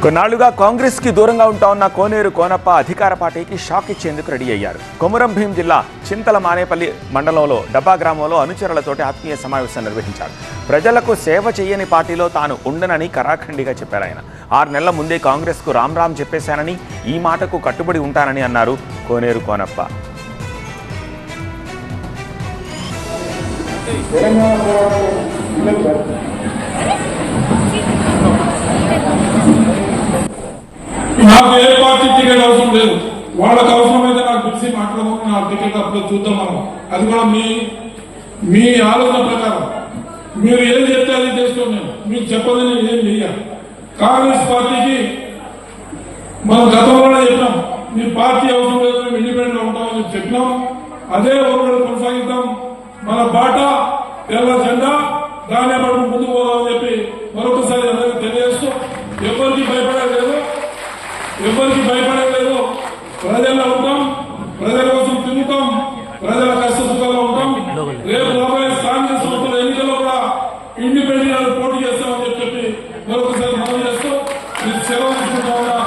కొన్నాళ్లుగా కాంగ్రెస్ కి దూరంగా ఉంటా ఉన్న కోనేరు కోనప్ప అధికార పార్టీకి షాక్ ఇచ్చేందుకు రెడీ అయ్యారు. కొమురం భీం జిల్లా చింతల మానేపల్లి మండలంలో డబ్బా గ్రామంలో అనుచరులతోటి ఆత్మీయ సమావేశం నిర్వహించారు. ప్రజలకు సేవ చేయని పార్టీలో తాను ఉండనని కరాఖండిగా చెప్పారు ఆయన. 6 నెలల ముందే కాంగ్రెస్ కు రామ్ చెప్పేశానని, ఈ మాటకు కట్టుబడి ఉంటానని అన్నారు కోనేరు కోనప్ప. నాకు ఏ పార్టీ టికెట్ అవసరం లేదు. వాళ్ళకి అవసరమైతే నాకు పిలిచి మాట్లాడమని నా టికెట్ అప్పుడు చూద్దాం మనం. అది కూడా మీ ఆలోచన ప్రకారం మీరు ఏం చెప్తే అది చేస్తాం. నేను మీకు చెప్పదు, నేను ఏం చెయ్యాలి. కాంగ్రెస్ పార్టీకి మనం గతంలోనే చెప్పినాం, మీ పార్టీ అవసరం లేదు, మేము ఇండిపెండెంట్ ఉంటామని చెప్పినాం. అదే ఓట్లు కొనసాగిద్దాం. మన బాట తెల్ల జెండా, దాన్ని మనం ముందుకు పోదామని చెప్పి మరొకసారి అందరికీ తెలియజేస్తూ, ఎవరికి భయపడలేదు, ప్రజల్లో ఉంటాం, ప్రజల కోసం తిరుగుతాం, ప్రజల కష్ట సుఖాల్లో ఉంటాం. రేపు రాబోయే కాంగ్రెస్ ఎన్నికల్లో కూడా ఇండిపెండెంట్ పోటీ చేస్తామని చెప్పి మరొకసారి మనం చేస్తూ సెలవు తీసుకుంటా ఉన్నా.